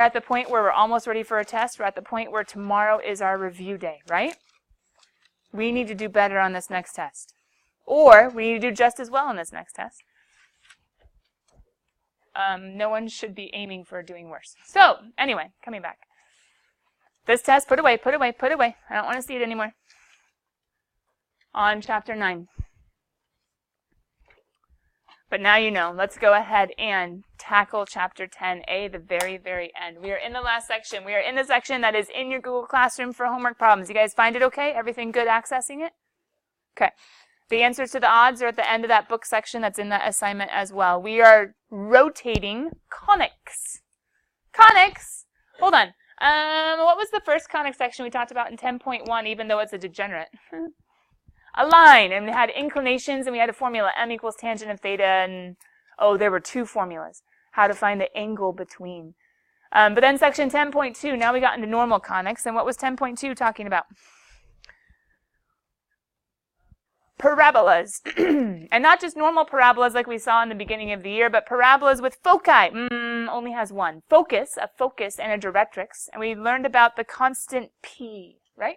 at the point where we're almost ready for a test. We're at the point where tomorrow is our review day, right? We need to do better on this next test. Or we need to do just as well on this next test. No one should be aiming for doing worse. So, anyway, coming back. This test, put away, put away, put away. I don't want to see it anymore. On chapter 9. But now you know. Let's go ahead and tackle chapter 10a, the very, very end. We are in the last section. We are in the section that is in your Google Classroom for homework problems. You guys find it okay? Everything good accessing it? Okay. The answers to the odds are at the end of that book section that's in that assignment as well. We are rotating conics. Conics? Hold on. What was the first conic section we talked about in 10.1, even though it's a degenerate? A line, and we had inclinations, and we had a formula, m equals tangent of theta, and, oh, there were two formulas. How to find the angle between. But then section 10.2, now we got into normal conics, and what was 10.2 talking about? Parabolas. And not just normal parabolas like we saw in the beginning of the year, but parabolas with foci. Only has one. Focus, a focus, and a directrix. And we learned about the constant p, right?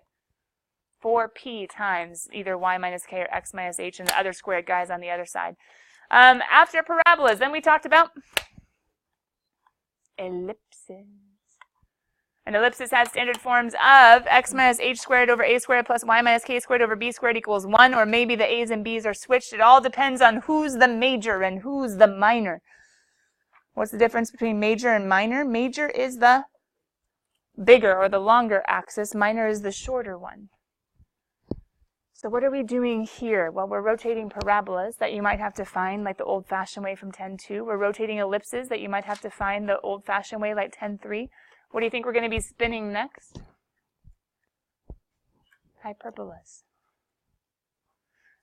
4p times either y minus k or x minus h, and the other squared guys on the other side. After parabolas, then we talked about ellipses. An ellipsis has standard forms of x minus h squared over a squared plus y minus k squared over b squared equals 1, or maybe the a's and b's are switched. It all depends on who's the major and who's the minor. What's the difference between major and minor? Major is the bigger or the longer axis. Minor is the shorter one. So what are we doing here? Well, we're rotating parabolas that you might have to find like the old-fashioned way from 10.2. We're rotating ellipses that you might have to find the old-fashioned way like 10.3. What do you think we're going to be spinning next? Hyperbolas.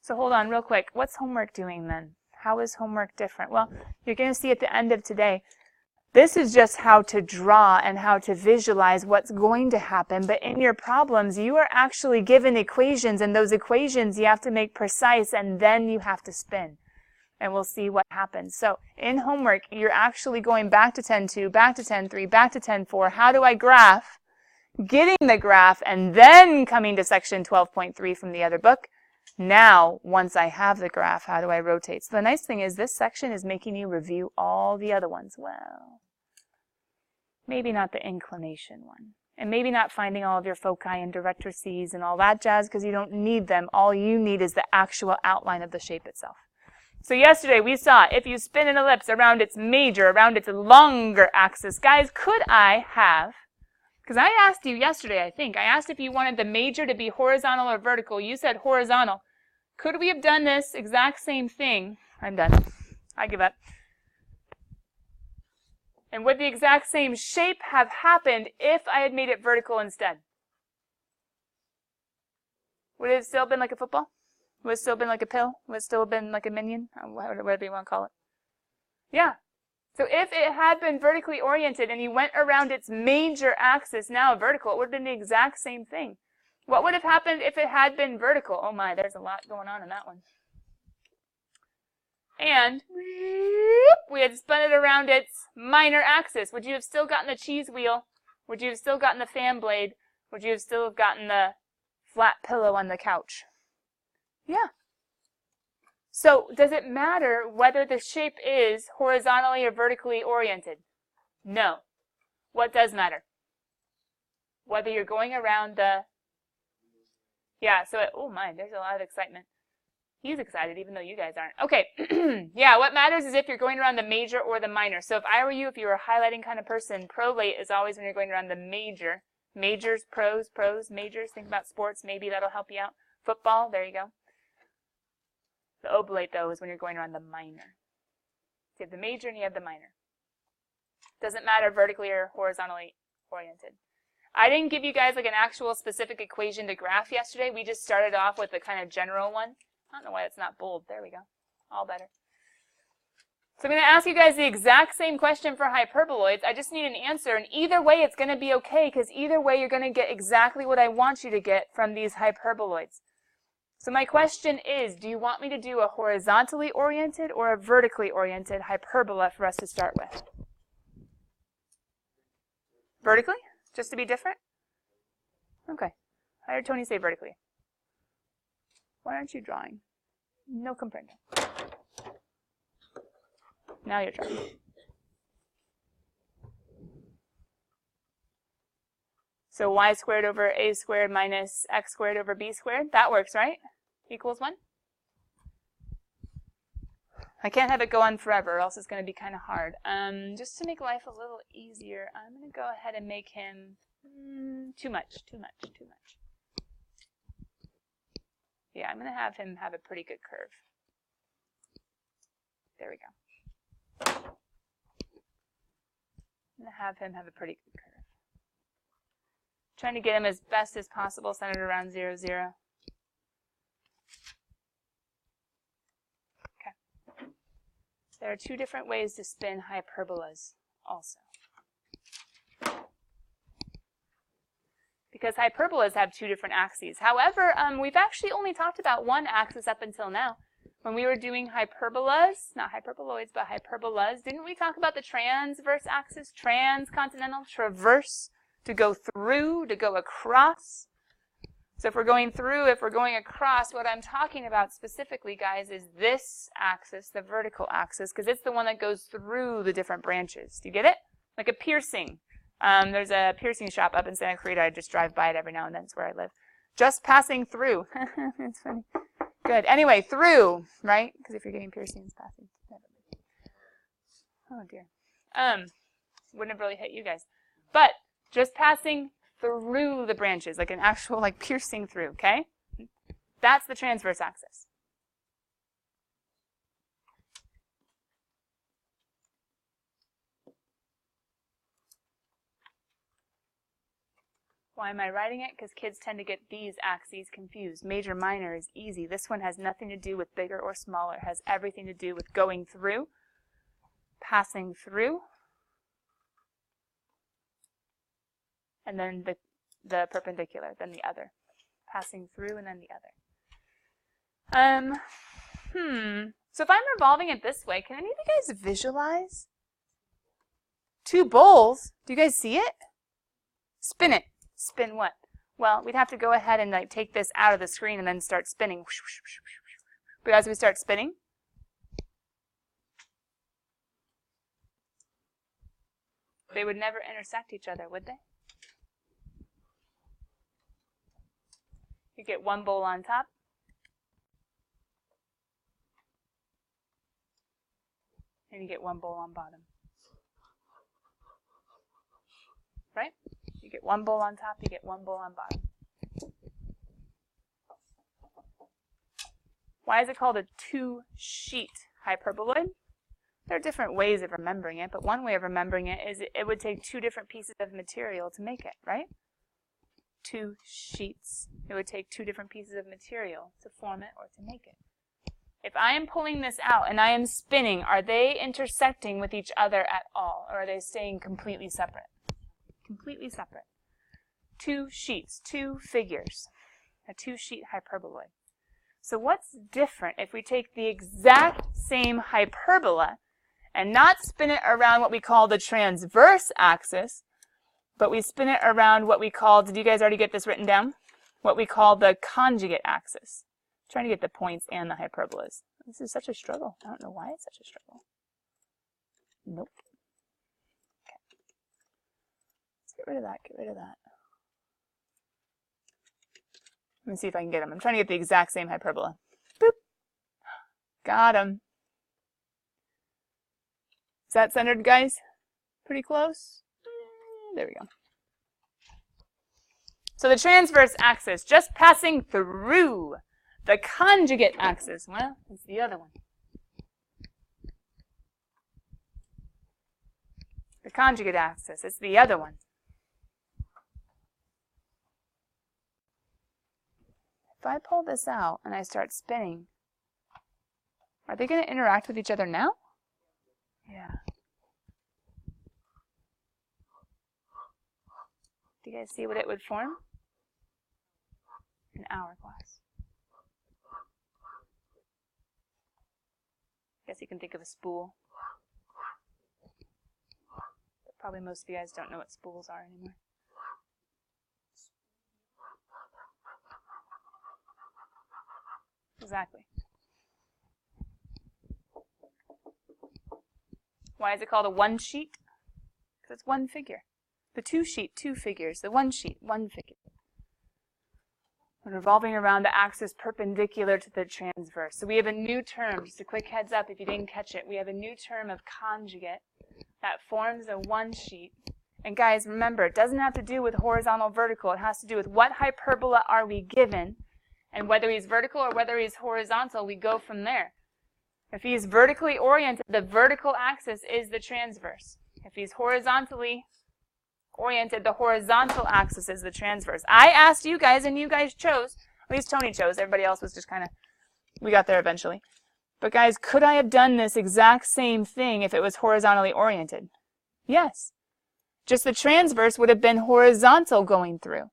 So hold on real quick. What's homework doing then? How is homework different? Well, you're going to see at the end of today, this is just how to draw and how to visualize what's going to happen. But in your problems, you are actually given equations, and those equations you have to make precise, and then you have to spin. And we'll see what happens. So in homework, you're actually going back to 10.2, back to 10.3, back to 10.4. How do I graph? Getting the graph, and then coming to section 12.3 from the other book. Now, once I have the graph, how do I rotate? So the nice thing is this section is making you review all the other ones. Well, maybe not the inclination one. And maybe not finding all of your foci and directrices and all that jazz, because you don't need them. All you need is the actual outline of the shape itself. So yesterday we saw if you spin an ellipse around its major, around its longer axis, guys, could I have, because I asked you yesterday, I asked if you wanted the major to be horizontal or vertical. You said horizontal. Could we have done this exact same thing? I'm done. I give up. And would the exact same shape have happened if I had made it vertical instead? Would it have still been like a football? Would it still been like a pill? Would it still have been like a minion? Whatever you want to call it. Yeah. So if it had been vertically oriented and you went around its major axis, now vertical, it would have been the exact same thing. What would have happened if it had been vertical? Oh my, there's a lot going on in that one. And we had spun it around its minor axis. Would you have still gotten the cheese wheel? Would you have still gotten the fan blade? Would you have still have gotten the flat pillow on the couch? Yeah. So does it matter whether the shape is horizontally or vertically oriented? No. What does matter? Whether you're going around the... Yeah, so oh my, there's a lot of excitement. He's excited even though you guys aren't. Okay, yeah, what matters is if you're going around the major or the minor. So if I were you, if you were a highlighting kind of person, prolate is always when you're going around the major. Majors, pros, majors. Think about sports. Maybe that'll help you out. Football, there you go. The oblate, though, is when you're going around the minor. So you have the major and you have the minor. Doesn't matter vertically or horizontally oriented. I didn't give you guys like an actual specific equation to graph yesterday. We just started off with the kind of general one. I don't know why it's not bold. There we go. All better. So I'm going to ask you guys the exact same question for hyperboloids. I just need an answer. And either way, it's going to be okay, because either way, you're going to get exactly what I want you to get from these hyperboloids. So my question is, do you want me to do a horizontally oriented or a vertically oriented hyperbola for us to start with? Vertically? Just to be different? Okay. I heard Tony say vertically. Why aren't you drawing? No comprendo. Now you're drawing. So y squared over a squared minus x squared over b squared. That works, right? Equals 1. I can't have it go on forever, or else it's going to be kind of hard. Just to make life a little easier, I'm going to go ahead and make him too much. Yeah, I'm going to have him have a pretty good curve. There we go. I'm going to have him have a pretty good curve. Trying to get him as best as possible, centered around 0, 0. There are two different ways to spin hyperbolas also. Because hyperbolas have two different axes. However, we've actually only talked about one axis up until now. When we were doing hyperbolas, not hyperboloids, but hyperbolas, didn't we talk about the transverse axis? Transcontinental, traverse, to go through, to go across. So if we're going through, if we're going across, what I'm talking about specifically, guys, is this axis, the vertical axis, because it's the one that goes through the different branches. Do you get it? Like a piercing. There's a piercing shop up in Santa Clarita. I just drive by it every now and then. It's where I live. Just passing through. It's funny. Good. Anyway, through, right? Because if you're getting piercings, passing. Oh, dear. Wouldn't have really hit you guys. But just passing through the branches, like an actual, like, piercing through, okay? That's the transverse axis. Why am I writing it? Because kids tend to get these axes confused. Major, minor is easy. This one has nothing to do with bigger or smaller. It has everything to do with going through, passing through, and then the perpendicular, then the other. Passing through and then the other. So if I'm revolving it this way, can any of you guys visualize? Two bowls. Do you guys see it? Spin it. Spin what? Well, we'd have to go ahead and like take this out of the screen and then start spinning. But as we start spinning, they would never intersect each other, would they? You get one bowl on top. And you get one bowl on bottom. Right? You get one bowl on top, you get one bowl on bottom. Why is it called a two-sheet hyperboloid? There are different ways of remembering it, but one way of remembering it is it would take two different pieces of material to make it, right? Two sheets. It would take two different pieces of material to form it or to make it. If I am pulling this out and I am spinning, are they intersecting with each other at all, or are they staying completely separate? Completely separate. Two sheets, two figures, a two-sheet hyperboloid. So what's different if we take the exact same hyperbola and not spin it around what we call the transverse axis, but we spin it around what we call, did you guys already get this written down? What we call the conjugate axis. I'm trying to get the points and the hyperbolas. This is such a struggle. I don't know why it's such a struggle. Nope. Okay. Let's get rid of that, get rid of that. Let me see if I can get them. I'm trying to get the exact same hyperbola. Boop. Got them. Is that centered, guys? Pretty close? There we go. So the transverse axis, just passing through. The conjugate axis, well, it's the other one. The conjugate axis, it's the other one. If I pull this out and I start spinning, are they going to interact with each other now? Yeah. Do you guys see what it would form? An hourglass. I guess you can think of a spool. Probably most of you guys don't know what spools are anymore. Exactly. Why is it called a one sheet? Because it's one figure. The two sheet, two figures. The one sheet, one figure. And revolving around the axis perpendicular to the transverse. So we have a new term, just a quick heads up if you didn't catch it. We have a new term of conjugate that forms a one sheet. And guys, remember, it doesn't have to do with horizontal, vertical. It has to do with what hyperbola are we given, and whether he's vertical or whether he's horizontal, we go from there. If he's vertically oriented, the vertical axis is the transverse. If he's horizontally oriented, the horizontal axis is the transverse. I asked you guys, and you guys chose. At least Tony chose. Everybody else was just kind of, we got there eventually. But guys, could I have done this exact same thing if it was horizontally oriented? Yes. Just the transverse would have been horizontal going through.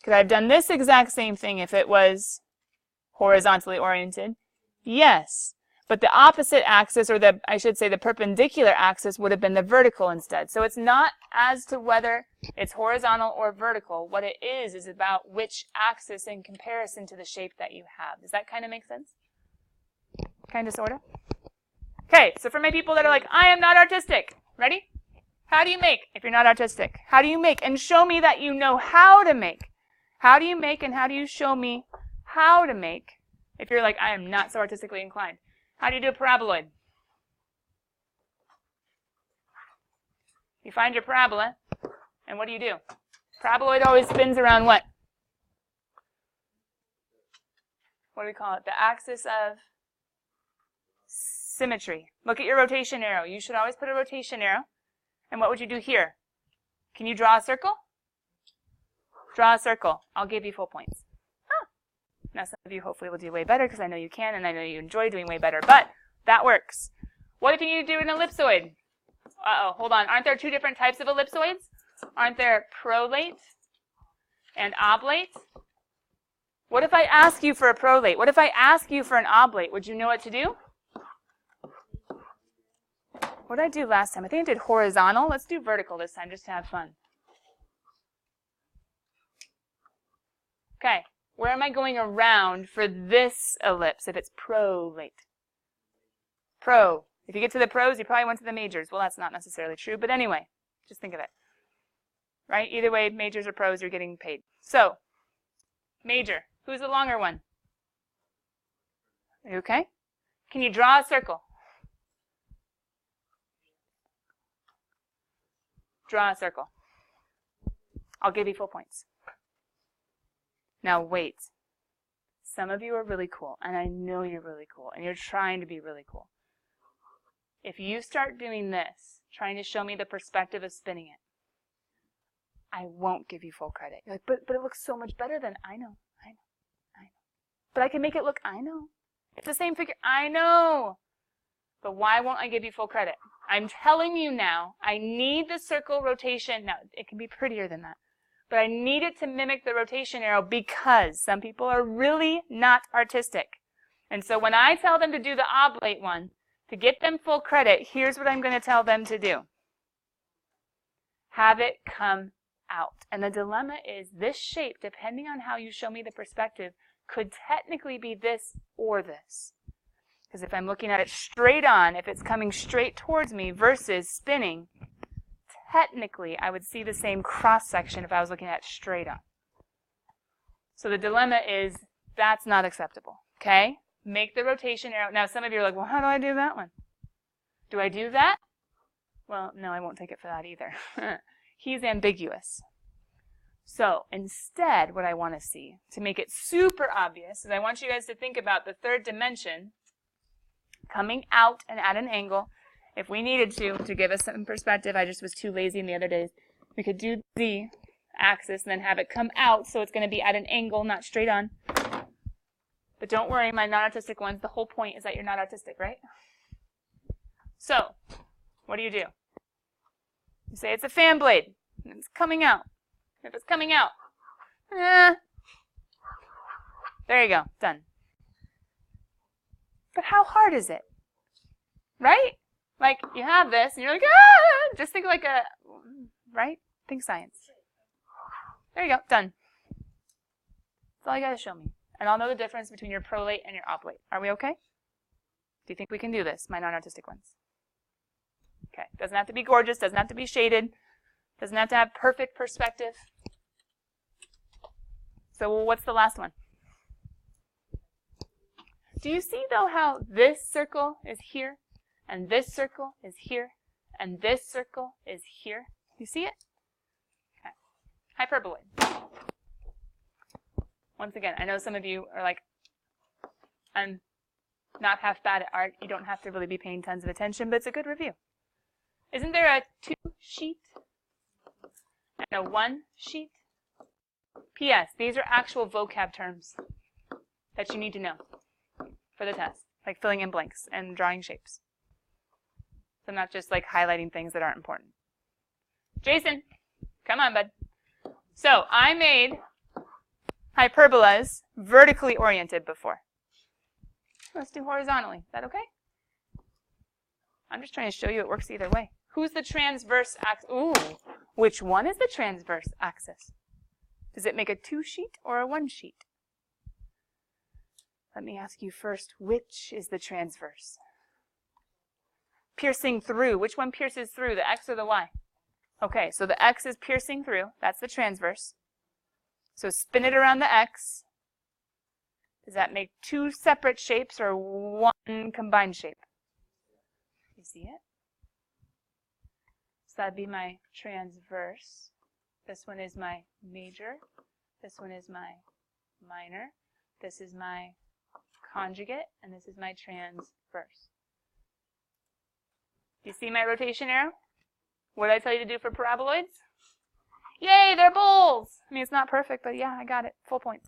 Could I have done this exact same thing if it was horizontally oriented? Yes. But the opposite axis, or I should say the perpendicular axis, would have been the vertical instead. So it's not as to whether it's horizontal or vertical. What it is about which axis in comparison to the shape that you have. Does that kind of make sense? Kind of, sort of? Okay, so for my people that are like, I am not artistic. Ready? How do you make if you're not artistic? How do you make? And show me that you know how to make. How do you make and how do you show me how to make if you're like, I am not so artistically inclined? How do you do a paraboloid? You find your parabola, and what do? Paraboloid always spins around what? What do we call it? The axis of symmetry. Look at your rotation arrow. You should always put a rotation arrow. And what would you do here? Can you draw a circle? Draw a circle. I'll give you full points. Now some of you hopefully will do way better because I know you can and I know you enjoy doing way better, but that works. What if you need to do an ellipsoid? Uh-oh, hold on. Aren't there two different types of ellipsoids? Aren't there prolate and oblate? What if I ask you for a prolate? What if I ask you for an oblate? Would you know what to do? What did I do last time? I think I did horizontal. Let's do vertical this time just to have fun. Okay. Where am I going around for this ellipse if it's prolate? Pro. If you get to the pros, you probably went to the majors. Well, that's not necessarily true, but anyway, just think of it. Right? Either way, majors or pros, you're getting paid. So, major. Who's the longer one? Okay. Can you draw a circle? Draw a circle. I'll give you full points. Now wait, some of you are really cool, and I know you're really cool, and you're trying to be really cool. If you start doing this, trying to show me the perspective of spinning it, I won't give you full credit. You're like, but it looks so much better than, I know. But I can make it look, I know. It's the same figure, I know. But why won't I give you full credit? I'm telling you now, I need the circle rotation. Now, it can be prettier than that. But I need it to mimic the rotation arrow because some people are really not artistic. And so when I tell them to do the oblate one, to get them full credit, here's what I'm going to tell them to do. Have it come out. And the dilemma is this shape, depending on how you show me the perspective, could technically be this or this. Because if I'm looking at it straight on, if it's coming straight towards me versus spinning, technically, I would see the same cross-section if I was looking at it straight on. So the dilemma is that's not acceptable, okay? Make the rotation arrow. Now, some of you are like, well, how do I do that one? Do I do that? Well, no, I won't take it for that either. He's ambiguous. So instead, what I want to see, to make it super obvious, is I want you guys to think about the third dimension coming out and at an angle. If we needed to give us some perspective, I just was too lazy in the other days, we could do the axis and then have it come out so it's going to be at an angle, not straight on. But don't worry, my non-artistic ones, the whole point is that you're not artistic, right? So, what do? You say it's a fan blade, and it's coming out. If it's coming out, there you go, done. But how hard is it? Right? Like, you have this, and you're like, ah! Just think like a, right? Think science. There you go, done. That's all you gotta show me. And I'll know the difference between your prolate and your oblate. Are we okay? Do you think we can do this, my non-artistic ones? Okay, doesn't have to be gorgeous, doesn't have to be shaded, doesn't have to have perfect perspective. So what's the last one? Do you see, though, how this circle is here, and this circle is here, and this circle is here? You see it? Okay. Hyperboloid. Once again, I know some of you are like, I'm not half bad at art. You don't have to really be paying tons of attention, but it's a good review. Isn't there a 2 sheet and a 1 sheet? P.S. These are actual vocab terms that you need to know for the test, like filling in blanks and drawing shapes. So I'm not just like highlighting things that aren't important. Jason, come on, bud. So I made hyperbolas vertically oriented before. Let's do horizontally. Is that okay? I'm just trying to show you it works either way. Who's the transverse axis? Ooh, which one is the transverse axis? Does it make a 2 sheet or a 1 sheet? Let me ask you first, which is the transverse? Piercing through. Which one pierces through, the X or the Y? Okay, so the X is piercing through. That's the transverse. So spin it around the X. Does that make 2 separate shapes or 1 combined shape? You see it? So that'd be my transverse. This one is my major. This one is my minor. This is my conjugate, and this is my transverse. Do you see my rotation arrow? What did I tell you to do for paraboloids? Yay, they're bowls! I mean, it's not perfect, but yeah, I got it. Full points.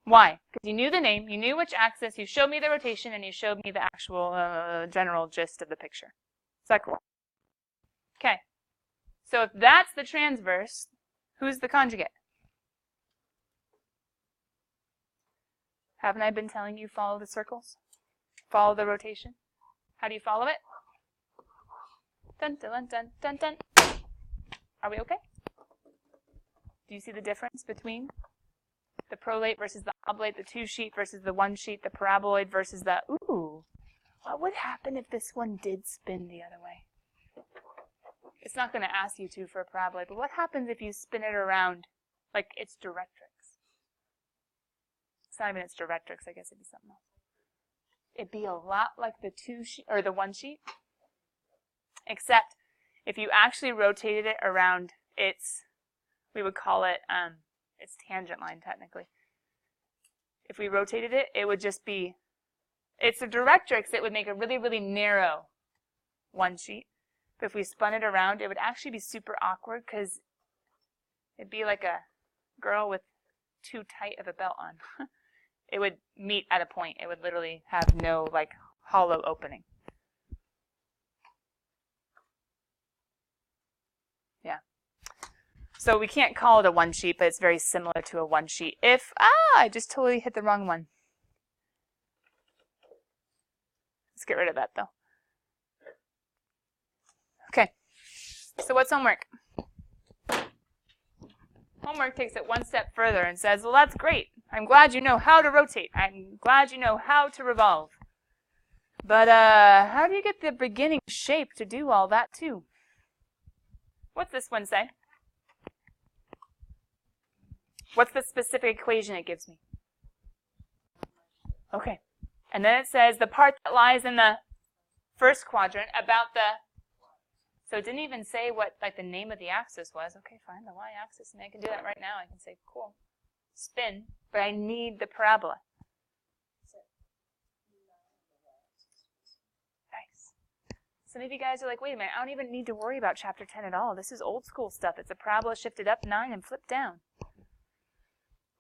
Why? Because you knew the name, you knew which axis, you showed me the rotation, and you showed me the actual general gist of the picture. Is that cool? Okay. So if that's the transverse, who's the conjugate? Haven't I been telling you follow the circles? Follow the rotation? How do you follow it? Dun, dun, dun, dun, dun, dun. Are we okay? Do you see the difference between the prolate versus the oblate, the 2 sheet versus the 1 sheet, the paraboloid versus the, ooh, what would happen if this one did spin the other way? It's not going to ask you to for a paraboloid, but what happens if you spin it around like it's directrix? It's not even its directrix, I guess it'd be something else. It'd be a lot like the 2 sheet, or the 1 sheet, except if you actually rotated it around its, we would call it its tangent line technically. If we rotated it, it would just be, it's a directrix, it would make a really, really narrow 1 sheet. But if we spun it around, it would actually be super awkward because it'd be like a girl with too tight of a belt on. It would meet at a point. It would literally have no like hollow opening. Yeah. So we can't call it a 1 sheet, but it's very similar to a 1 sheet. If, I just totally hit the wrong one. Let's get rid of that though. Okay, so what's homework? Homework takes it 1 step further and says, well, that's great. I'm glad you know how to rotate. I'm glad you know how to revolve. But how do you get the beginning shape to do all that too? What's this one say? What's the specific equation it gives me? Okay, and then it says the part that lies in the first quadrant about the, so it didn't even say what like the name of the axis was. Okay, fine, the y-axis, and I can do that right now. I can say, cool, spin, but I need the parabola. Nice. Some of you guys are like, wait a minute, I don't even need to worry about chapter 10 at all. This is old school stuff. It's a parabola shifted up 9 and flipped down.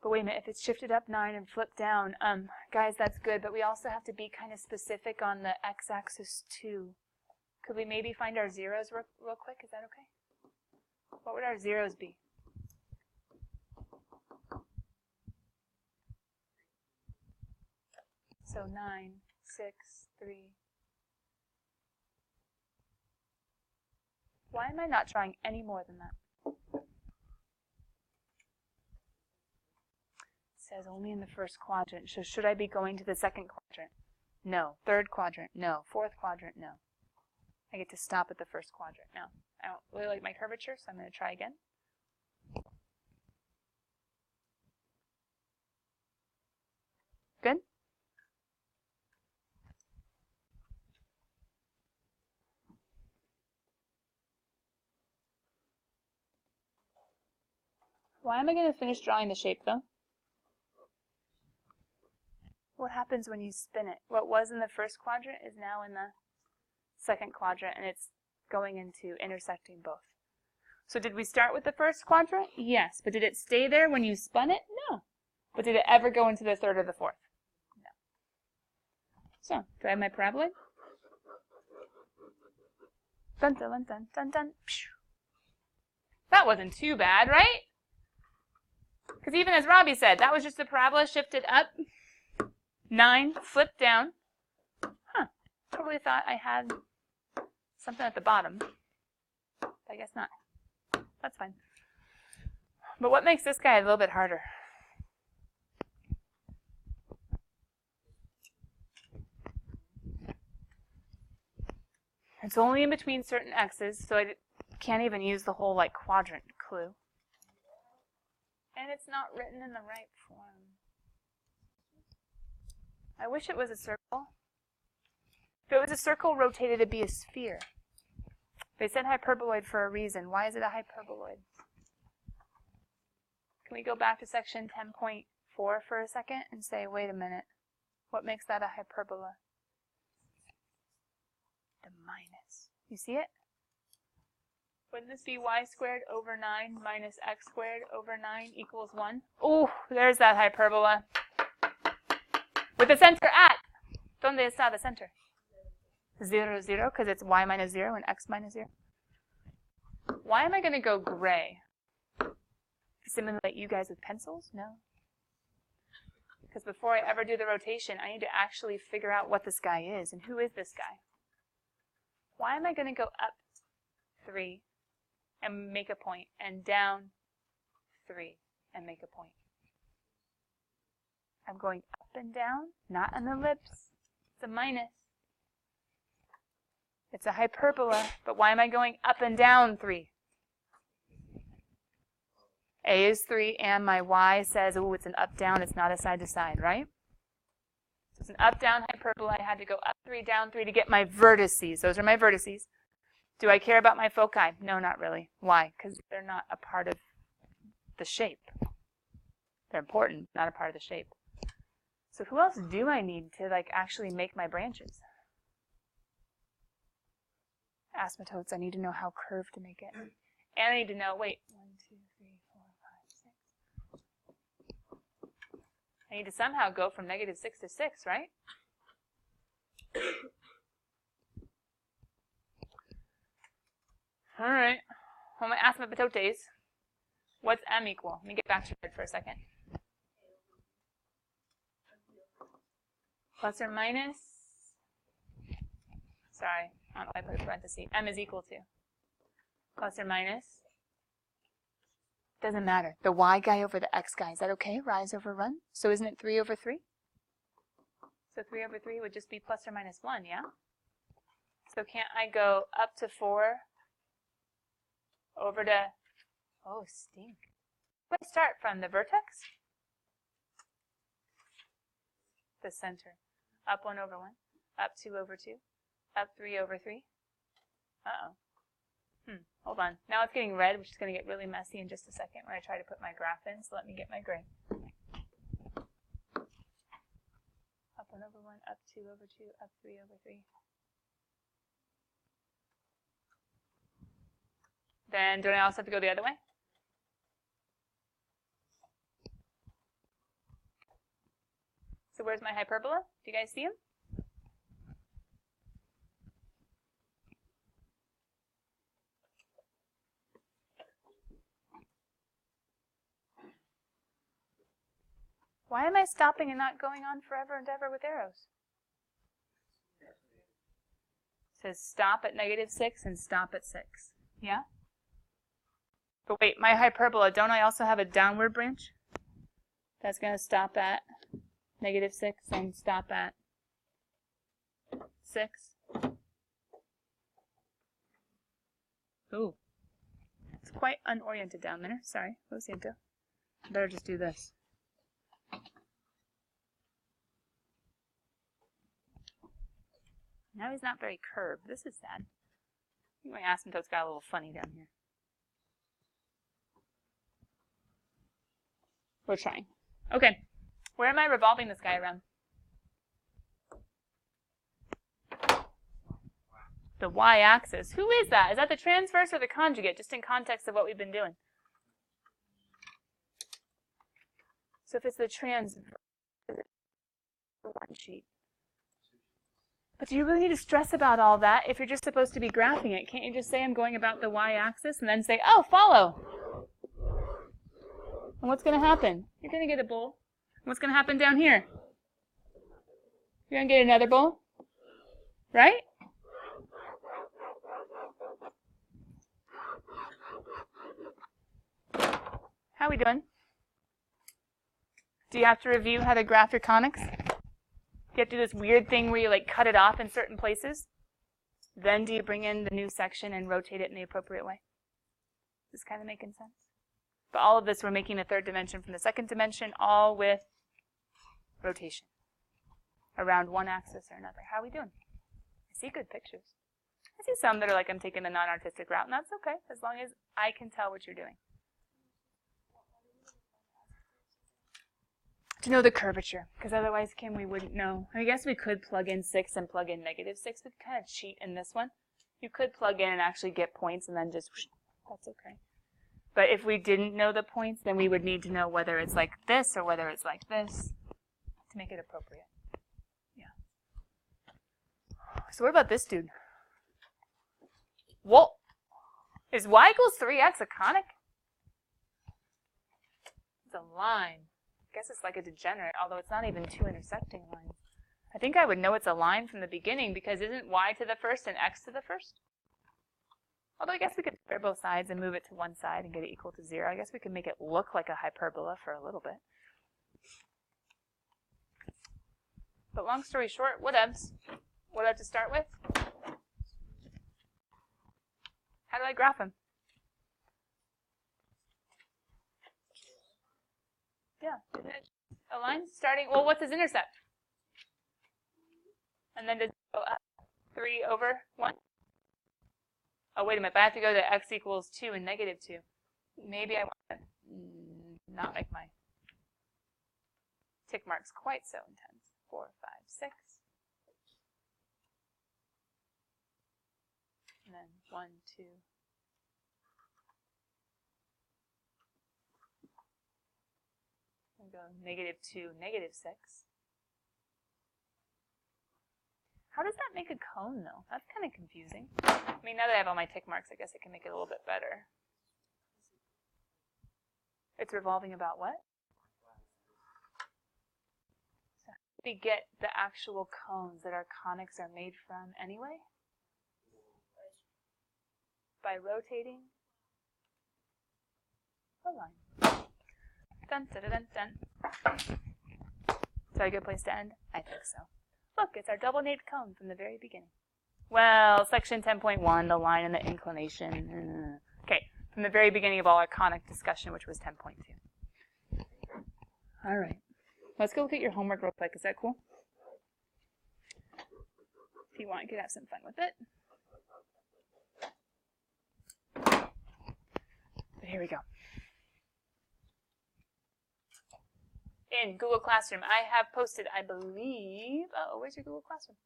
But wait a minute, if it's shifted up 9 and flipped down, guys, that's good, but we also have to be kind of specific on the x-axis too. Could we maybe find our zeros real quick? Is that okay? What would our zeros be? So 9, 6, 3, Why am I not drawing any more than that? It says only in the first quadrant. So should I be going to the second quadrant? No. Third quadrant? No. Fourth quadrant? No. I get to stop at the first quadrant. No. I don't really like my curvature, so I'm going to try again. Good? Why am I going to finish drawing the shape, though? What happens when you spin it? What was in the first quadrant is now in the second quadrant, and it's going into intersecting both. So did we start with the first quadrant? Yes. But did it stay there when you spun it? No. But did it ever go into the third or the fourth? No. So, do I have my paraboloid? Dun dun dun dun dun dun. That wasn't too bad, right? Because even as Robbie said, that was just the parabola shifted up. 9, flipped down. Huh. Totally thought I had something at the bottom. I guess not. That's fine. But what makes this guy a little bit harder? It's only in between certain x's, so I can't even use the whole like quadrant clue. And it's not written in the right form. I wish it was a circle. If it was a circle rotated, it'd be a sphere. They said hyperboloid for a reason. Why is it a hyperboloid? Can we go back to section 10.4 for a second and say, wait a minute, what makes that a hyperbola? The minus. You see it? Wouldn't this be y squared over 9 minus x squared over 9 equals 1? Oh, there's that hyperbola. With the center at. ¿Dónde está the center? 0, 0, because it's y minus 0 and x minus 0. Why am I going to go gray? To simulate you guys with pencils? No. Because before I ever do the rotation, I need to actually figure out what this guy is and who is this guy. Why am I going to go up 3 and make a point and down 3 and make a point? I'm going up and down, not on the ellipse. It's a minus. It's a hyperbola, but why am I going up and down 3? A is 3, and my y says, oh, it's an up-down, it's not a side-to-side, right? So it's an up-down hyperbola. I had to go up 3, down 3 to get my vertices. Those are my vertices. Do I care about my foci? No, not really. Why? Because they're not a part of the shape. They're important, not a part of the shape. So who else do I need to like actually make my branches? Asymptotes, I need to know how curved to make it. And I need to know, wait, 1, 2, 3, 4, 5, 6. I need to somehow go from -6 to 6, right? All right. Well, my asymptotes. What's m equal? Let me get back to red for a second. Plus or minus, sorry, I don't know why I put a parenthesis. M is equal to. Plus or minus. Doesn't matter. The y guy over the x guy, is that okay? Rise over run? So isn't it 3 over 3? So 3 over 3 would just be plus or minus 1, yeah? So can't I go up to 4 over to, oh, stink. Where do I start from? The vertex? The center. Up 1 over 1, up 2 over 2, up 3 over 3. Uh-oh. Hold on. Now it's getting red, which is going to get really messy in just a second when I try to put my graph in, so let me get my gray. Up 1 over 1, up 2 over 2, up 3 over 3. Then don't I also have to go the other way? So where's my hyperbola? Do you guys see him? Why am I stopping and not going on forever and ever with arrows? It says stop at -6 and stop at 6. Yeah? But wait, my hyperbola, don't I also have a downward branch? That's going to stop at -6 and stop at 6. Ooh. It's quite unoriented down there. Sorry. Lo siento. Better just do this. Now he's not very curved. This is sad. You might ask him until it's got a little funny down here. We're trying. Okay. Where am I revolving this guy around? The y-axis. Who is that? Is that the transverse or the conjugate? Just in context of what we've been doing. So if it's the transverse, one sheet. But do you really need to stress about all that if you're just supposed to be graphing it? Can't you just say I'm going about the y-axis and then say, oh, follow? And what's going to happen? You're going to get a bowl. And what's going to happen down here? You're going to get another bowl. Right? How are we doing? Do you have to review how to graph your conics? Do you have to do this weird thing where you like cut it off in certain places? Then do you bring in the new section and rotate it in the appropriate way? Is this kind of making sense? But all of this, we're making a third dimension from the second dimension, all with rotation around one axis or another. How are we doing? I see good pictures. I see some that are like I'm taking the non-artistic route, and that's okay, as long as I can tell what you're doing. To know the curvature, because otherwise, Kim, we wouldn't know. I guess we could plug in 6 and plug in -6. We'd kind of cheat in this one. You could plug in and actually get points and then just, that's okay. But if we didn't know the points, then we would need to know whether it's like this or whether it's like this to make it appropriate. Yeah. So what about this dude? Well, is y equals 3x a conic? It's a line. I guess it's like a degenerate, although it's not even two intersecting lines. I think I would know it's a line from the beginning because isn't y to the first and x to the first? Although I guess we could square both sides and move it to one side and get it equal to 0. I guess we could make it look like a hyperbola for a little bit. But long story short, whatevs. What to start with? How do I graph him? Yeah, a line starting, well, what's his intercept? And then does it go up 3 over 1? Oh, wait a minute, but I have to go to x equals 2 and -2. Maybe I want to not make my tick marks quite so intense. 4, 5, 6. And then 1, 2. And go -2, -6. How does that make a cone, though? That's kind of confusing. I mean, now that I have all my tick marks, I guess I can make it a little bit better. It's revolving about what? So how do we get the actual cones that our conics are made from anyway? By rotating the line. Dun, dun, dun, dun. Is that a good place to end? I think so. Look, it's our double-naped cone from the very beginning. Well, section 10.1, the line and the inclination. Okay, from the very beginning of all our conic discussion, which was 10.2. All right. Let's go look at your homework real quick. Is that cool? If you want, you could have some fun with it. But here we go. In Google Classroom, I have posted, I believe, oh, where's your Google Classroom?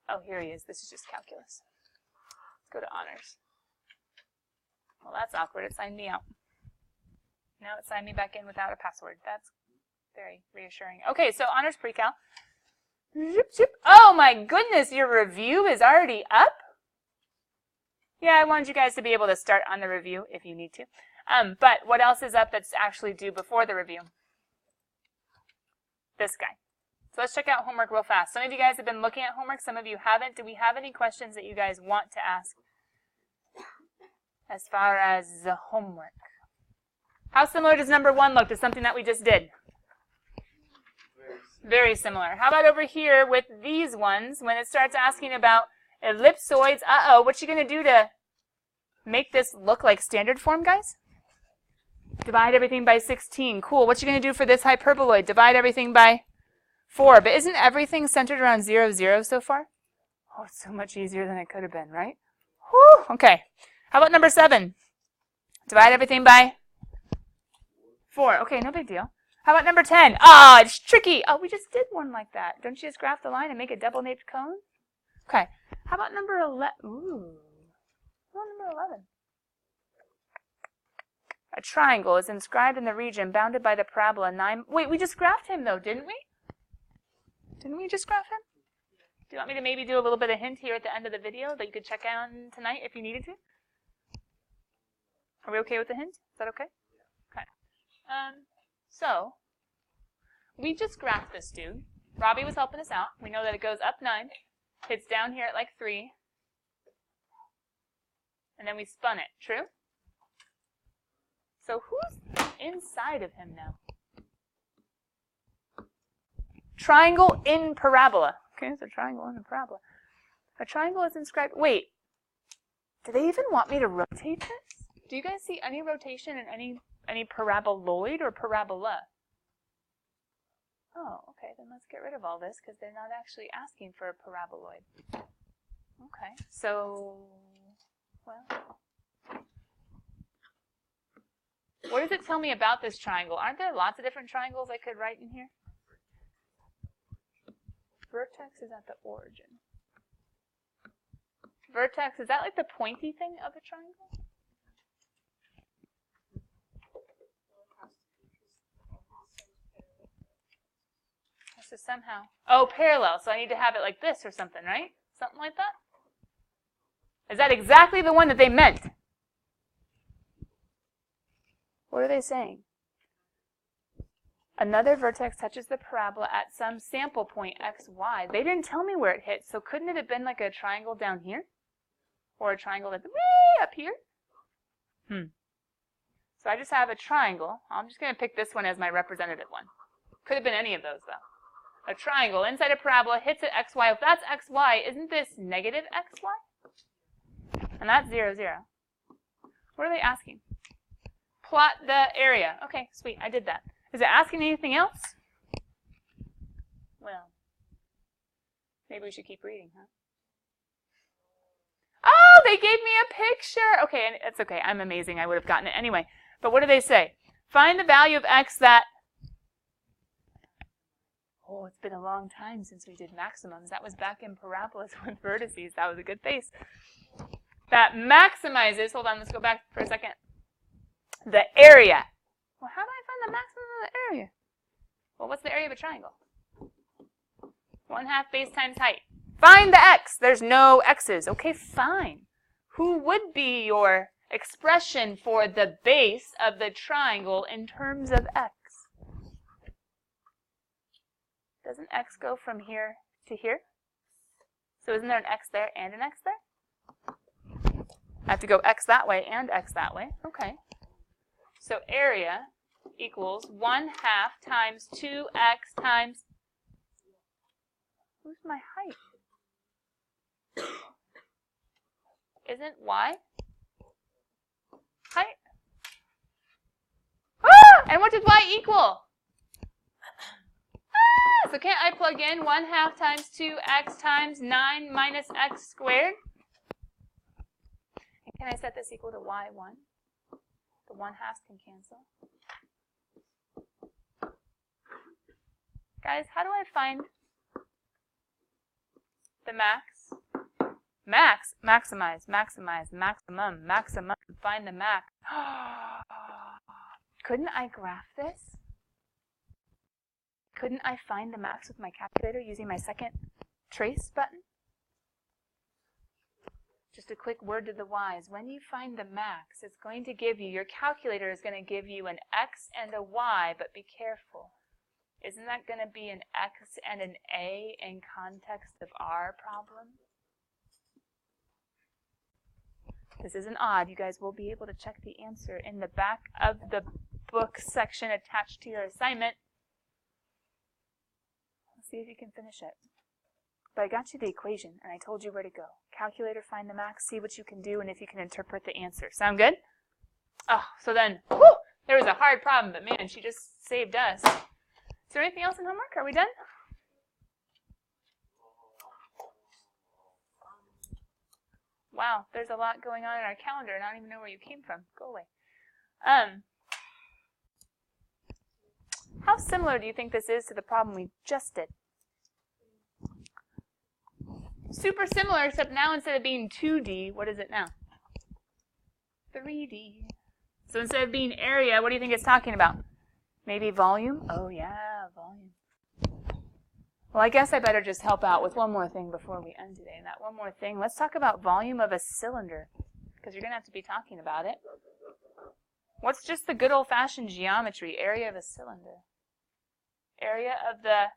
Oh, here he is. This is just calculus. Let's go to honors. Well, that's awkward. It signed me out. Now it signed me back in without a password. That's very reassuring. Okay, so honors pre-cal. Oh my goodness, your review is already up? Yeah, I wanted you guys to be able to start on the review if you need to. But what else is up that's actually due before the review? This guy. So let's check out homework real fast. Some of you guys have been looking at homework, some of you haven't. Do we have any questions that you guys want to ask as far as the homework. How similar does number 1 look to something that we just did? Very similar. How about over here with these ones, when it starts asking about ellipsoids? Uh-oh, what's she going to do to make this look like standard form, guys? Divide everything by 16. Cool. What's she going to do for this hyperboloid? Divide everything by 4. But isn't everything centered around 0, 0 so far? Oh, it's so much easier than it could have been, right? Whew. Okay. How about number 7? Divide everything by 4. Okay, no big deal. How about number 10? Ah, it's tricky. Oh, we just did one like that. Don't you just graph the line and make a double-naped cone? Okay. How about number 11? Ooh. How about number 11? A triangle is inscribed in the region bounded by the parabola 9. Wait, we just graphed him, though, didn't we? Didn't we just graph him? Do you want me to maybe do a little bit of hint here at the end of the video that you could check out tonight if you needed to? Are we okay with the hint? Is that okay? Okay. So, we just graphed this dude. Robbie was helping us out. We know that it goes up 9, hits down here at like 3, and then we spun it. True? So who's inside of him now? Triangle in parabola. Okay, so triangle in a parabola. A triangle is inscribed. Wait, do they even want me to rotate this? Do you guys see any rotation in any paraboloid or parabola? Oh, okay, then let's get rid of all this because they're not actually asking for a paraboloid. Okay, so, well, what does it tell me about this triangle? Aren't there lots of different triangles I could write in here? Vertex is at the origin. Vertex, is that like the pointy thing of a triangle? This is somehow, oh, parallel, so I need to have it like this or something, right? Something like that? Is that exactly the one that they meant? What are they saying? Another vertex touches the parabola at some sample point x, y. They didn't tell me where it hit, so couldn't it have been like a triangle down here? Or a triangle that's way up here? So I just have a triangle. I'm just going to pick this one as my representative one. Could have been any of those, though. A triangle inside a parabola hits at xy. If that's xy, isn't this negative xy? And that's 0, 0. What are they asking? Plot the area. Okay, sweet, I did that. Is it asking anything else? Well, maybe we should keep reading, huh? Oh, they gave me a picture. Okay, and it's okay. I'm amazing. I would have gotten it anyway. But what do they say? Find the value of x that... Oh, it's been a long time since we did maximums. That was back in parabolas with vertices. That was a good face. That maximizes... Hold on, let's go back for a second. The area. Well, how do I find the maximum of the area? Well, what's the area of a triangle? 1/2 base times height. Find the x. There's no x's. Okay, fine. Who would be your expression for the base of the triangle in terms of x? Doesn't x go from here to here? So isn't there an x there and an x there? I have to go x that way and x that way. Okay. So area equals 1/2 times 2x times... Who's my height? Isn't y height? Ah! And what does y equal? Ah! So can't I plug in 1/2 times 2x times 9 minus x squared? And can I set this equal to y1? The 1/2 can cancel. Guys, how do I find the max? Max, maximize, maximize, maximum, maximum, find the max. Couldn't I graph this? Couldn't I find the max with my calculator using my second trace button? Just a quick word to the wise. When you find the max, it's going to give you, your calculator is going to give you an x and a y, but be careful. Isn't that going to be an x and an a in context of our problem? This isn't odd. You guys will be able to check the answer in the back of the book section attached to your assignment. Let's see if you can finish it. But I got you the equation, and I told you where to go. Calculator, find the max, see what you can do, and if you can interpret the answer. Sound good? Oh, so then, whew, there was a hard problem, but man, she just saved us. Is there anything else in homework? Are we done? Wow, there's a lot going on in our calendar, and I don't even know where you came from. Go away. How similar do you think this is to the problem we just did? Super similar, except now instead of being 2D, what is it now? 3D. So instead of being area, what do you think it's talking about? Maybe volume? Oh yeah, volume. Well, I guess I better just help out with one more thing before we end today. And that one more thing, let's talk about volume of a cylinder, because you're going to have to be talking about it. What's just the good old-fashioned geometry? Area of a cylinder. Area of the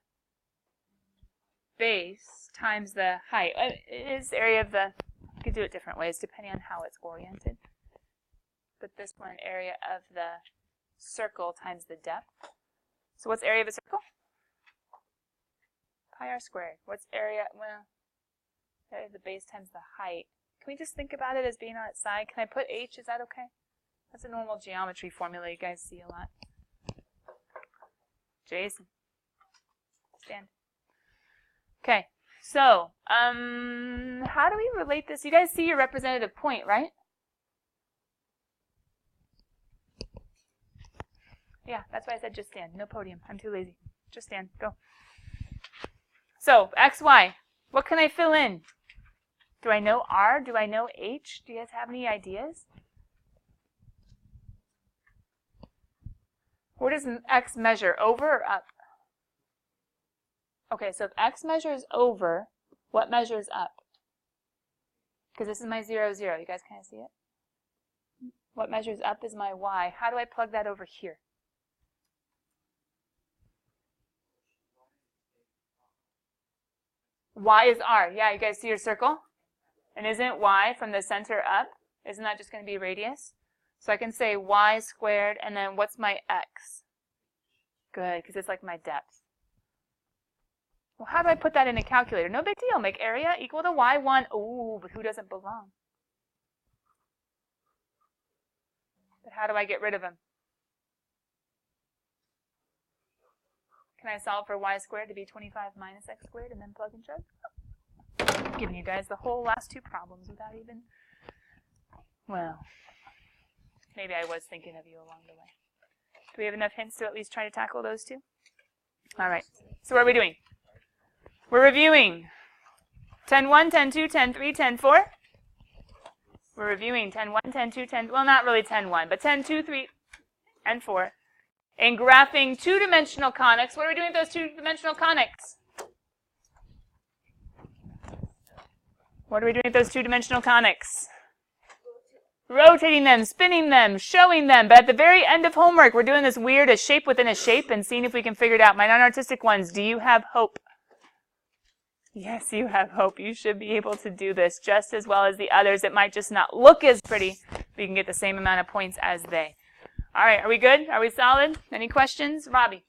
base times the height. It is area of the, you could do it different ways depending on how it's oriented. But this one, area of the circle times the depth. So what's area of a circle? Pi r squared. What's area? Well, area of the base times the height. Can we just think about it as being on its side? Can I put h? Is that okay? That's a normal geometry formula you guys see a lot. Jason. Stand. Okay. So, how do we relate this? You guys see your representative point, right? Yeah, that's why I said just stand. No podium. I'm too lazy. Just stand. Go. So, x, y. What can I fill in? Do I know r? Do I know h? Do you guys have any ideas? Where does x measure? Over or up? Okay, so if x measures over, what measures up? Because this is my 0, 0. You guys kind of see it? What measures up is my y. How do I plug that over here? Y is r. Yeah, you guys see your circle? And isn't y from the center up? Isn't that just going to be radius? So I can say y squared, and then what's my x? Good, because it's like my depth. Well, how do I put that in a calculator? No big deal. Make area equal to y1. Ooh, but who doesn't belong? But how do I get rid of them? Can I solve for y squared to be 25 minus x squared and then plug and chug? I'm giving you guys the whole last two problems without even, well, maybe I was thinking of you along the way. Do we have enough hints to at least try to tackle those two? All right. So what are we doing? We're reviewing 10-1, 10-2, 10-3, 10-4. We're reviewing 10-1, 10-2, 10, well, not really 10-1, but 10-2, 3, and 4. In graphing two-dimensional conics, what are we doing with those two-dimensional conics? What are we doing with those two-dimensional conics? Rotating them, spinning them, showing them. But at the very end of homework, we're doing this weird a shape within a shape and seeing if we can figure it out. My non-artistic ones, do you have hope? Yes, you have hope. You should be able to do this just as well as the others. It might just not look as pretty, but you can get the same amount of points as they. All right, are we good? Are we solid? Any questions? Robbie?